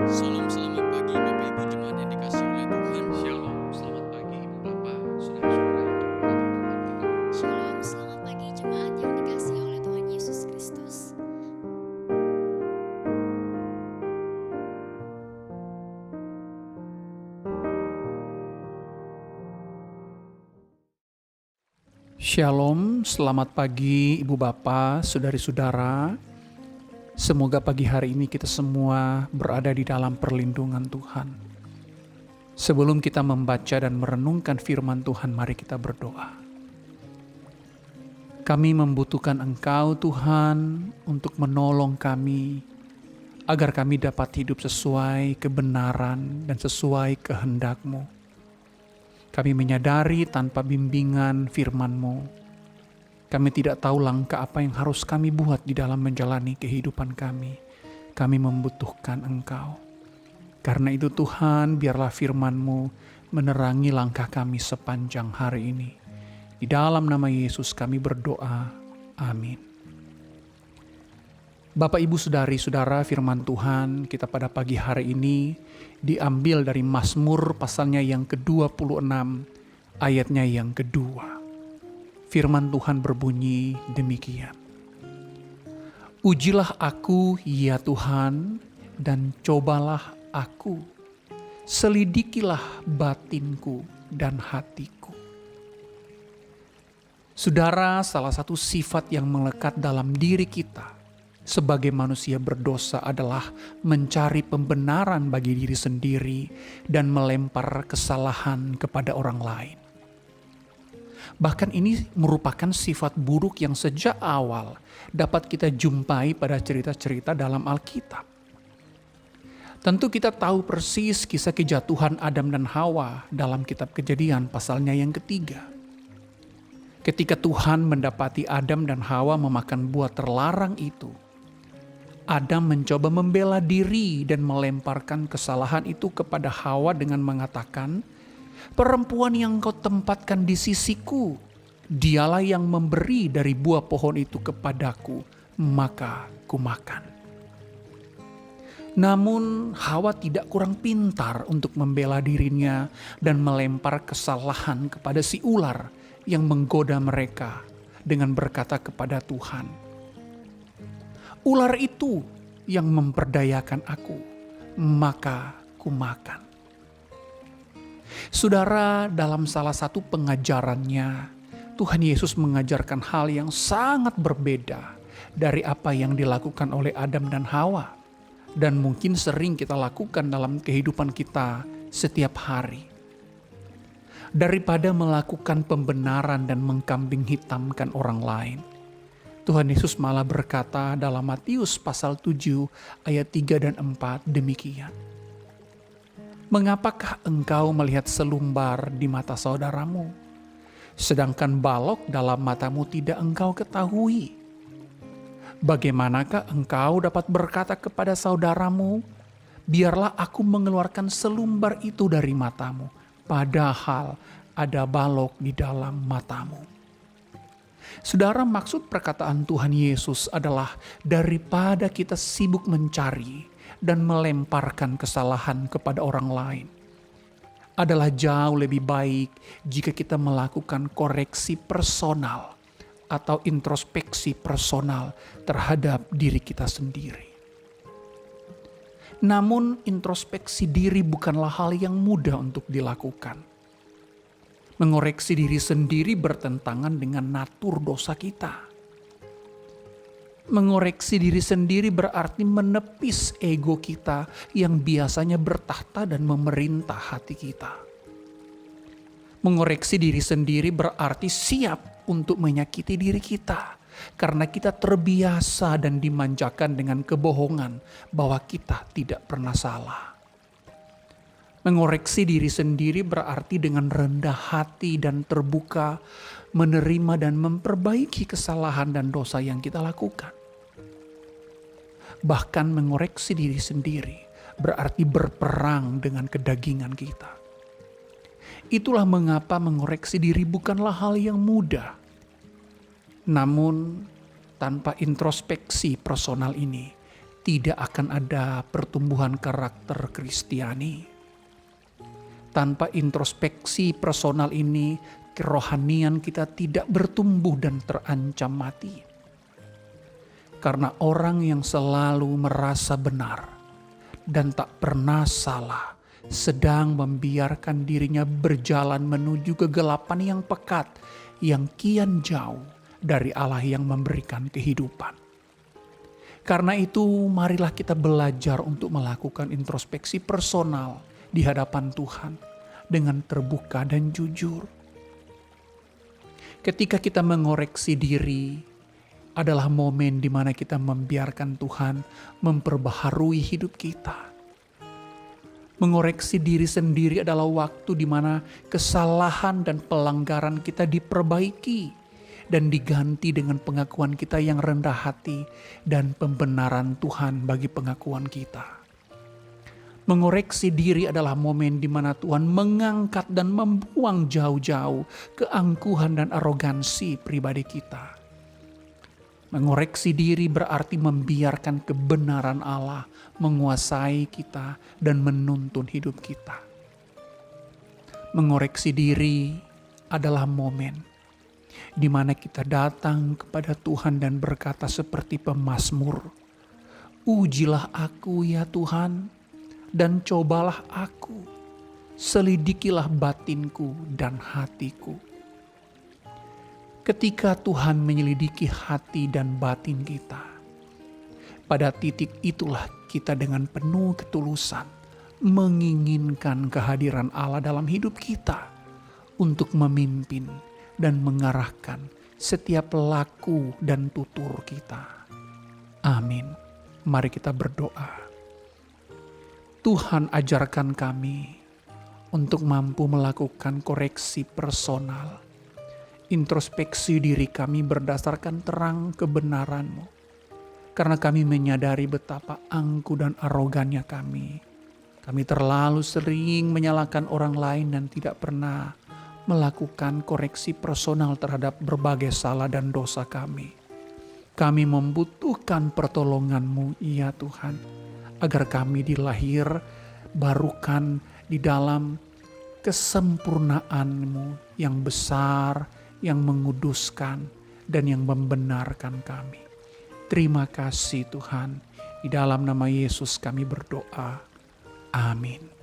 Salam, selamat pagi Bapak Ibu jemaat yang dikasihi oleh Tuhan. Shalom, selamat pagi Ibu Bapak, saudara-saudara yang diberkati Tuhan kita. Shalom, selamat pagi jemaat yang dikasihi oleh Tuhan Yesus Kristus. Shalom, selamat pagi Ibu Bapak, saudari-saudara. Semoga pagi hari ini kita semua berada di dalam perlindungan Tuhan. Sebelum kita membaca dan merenungkan firman Tuhan, mari kita berdoa. Kami membutuhkan Engkau Tuhan untuk menolong kami, agar kami dapat hidup sesuai kebenaran dan sesuai kehendak-Mu. Kami menyadari tanpa bimbingan firman-Mu, kami tidak tahu langkah apa yang harus kami buat di dalam menjalani kehidupan kami. Kami membutuhkan Engkau. Karena itu Tuhan, biarlah firman-Mu menerangi langkah kami sepanjang hari ini. Di dalam nama Yesus kami berdoa. Amin. Bapak, Ibu, Saudari-saudara, firman Tuhan kita pada pagi hari ini diambil dari Mazmur pasalnya yang ke-26, ayatnya yang kedua. Firman Tuhan berbunyi demikian. Ujilah aku, ya Tuhan, dan cobalah aku. Selidikilah batinku dan hatiku. Saudara, salah satu sifat yang melekat dalam diri kita sebagai manusia berdosa adalah mencari pembenaran bagi diri sendiri dan melempar kesalahan kepada orang lain. Bahkan ini merupakan sifat buruk yang sejak awal dapat kita jumpai pada cerita-cerita dalam Alkitab. Tentu kita tahu persis kisah kejatuhan Adam dan Hawa dalam kitab Kejadian pasalnya yang ketiga. Ketika Tuhan mendapati Adam dan Hawa memakan buah terlarang itu, Adam mencoba membela diri dan melemparkan kesalahan itu kepada Hawa dengan mengatakan, "Perempuan yang kau tempatkan di sisiku, dialah yang memberi dari buah pohon itu kepadaku, maka kumakan." Namun Hawa tidak kurang pintar untuk membela dirinya dan melempar kesalahan kepada si ular yang menggoda mereka dengan berkata kepada Tuhan, "Ular itu yang memperdayakan aku, maka kumakan." Saudara, dalam salah satu pengajarannya, Tuhan Yesus mengajarkan hal yang sangat berbeda dari apa yang dilakukan oleh Adam dan Hawa, dan mungkin sering kita lakukan dalam kehidupan kita setiap hari. Daripada melakukan pembenaran dan mengkambing hitamkan orang lain, Tuhan Yesus malah berkata dalam Matius pasal 7 ayat 3 dan 4 demikian. Mengapakah engkau melihat selumbar di mata saudaramu, sedangkan balok dalam matamu tidak engkau ketahui? Bagaimanakah engkau dapat berkata kepada saudaramu, biarlah aku mengeluarkan selumbar itu dari matamu, padahal ada balok di dalam matamu? Saudara, maksud perkataan Tuhan Yesus adalah daripada kita sibuk mencari dan melemparkan kesalahan kepada orang lain, adalah jauh lebih baik jika kita melakukan koreksi personal atau introspeksi personal terhadap diri kita sendiri. Namun introspeksi diri bukanlah hal yang mudah untuk dilakukan. Mengoreksi diri sendiri bertentangan dengan natur dosa kita. Mengoreksi diri sendiri berarti menepis ego kita yang biasanya bertahta dan memerintah hati kita. Mengoreksi diri sendiri berarti siap untuk menyakiti diri kita karena kita terbiasa dan dimanjakan dengan kebohongan bahwa kita tidak pernah salah. Mengoreksi diri sendiri berarti dengan rendah hati dan terbuka menerima dan memperbaiki kesalahan dan dosa yang kita lakukan. Bahkan mengoreksi diri sendiri berarti berperang dengan kedagingan kita. Itulah mengapa mengoreksi diri bukanlah hal yang mudah. Namun tanpa introspeksi personal ini, tidak akan ada pertumbuhan karakter Kristiani. Tanpa introspeksi personal ini, kerohanian kita tidak bertumbuh dan terancam mati. Karena orang yang selalu merasa benar dan tak pernah salah sedang membiarkan dirinya berjalan menuju kegelapan yang pekat yang kian jauh dari Allah yang memberikan kehidupan. Karena itu, marilah kita belajar untuk melakukan introspeksi personal di hadapan Tuhan dengan terbuka dan jujur. Ketika kita mengoreksi diri adalah momen di mana kita membiarkan Tuhan memperbaharui hidup kita. Mengoreksi diri sendiri adalah waktu di mana kesalahan dan pelanggaran kita diperbaiki dan diganti dengan pengakuan kita yang rendah hati dan pembenaran Tuhan bagi pengakuan kita. Mengoreksi diri adalah momen di mana Tuhan mengangkat dan membuang jauh-jauh keangkuhan dan arogansi pribadi kita. Mengoreksi diri berarti membiarkan kebenaran Allah menguasai kita dan menuntun hidup kita. Mengoreksi diri adalah momen di mana kita datang kepada Tuhan dan berkata seperti pemazmur, "Ujilah aku ya Tuhan, dan cobalah aku, selidikilah batinku dan hatiku." Ketika Tuhan menyelidiki hati dan batin kita, pada titik itulah kita dengan penuh ketulusan menginginkan kehadiran Allah dalam hidup kita untuk memimpin dan mengarahkan setiap laku dan tutur kita. Amin. Mari kita berdoa. Tuhan, ajarkan kami untuk mampu melakukan koreksi personal, introspeksi diri kami berdasarkan terang kebenaran-Mu. Karena kami menyadari betapa angku dan arogannya kami. Kami terlalu sering menyalahkan orang lain dan tidak pernah melakukan koreksi personal terhadap berbagai salah dan dosa kami. Kami membutuhkan pertolongan-Mu, ya Tuhan, agar kami dilahir barukan di dalam kesempurnaan-Mu yang besar, yang menguduskan, dan yang membenarkan kami. Terima kasih Tuhan, di dalam nama Yesus kami berdoa. Amin.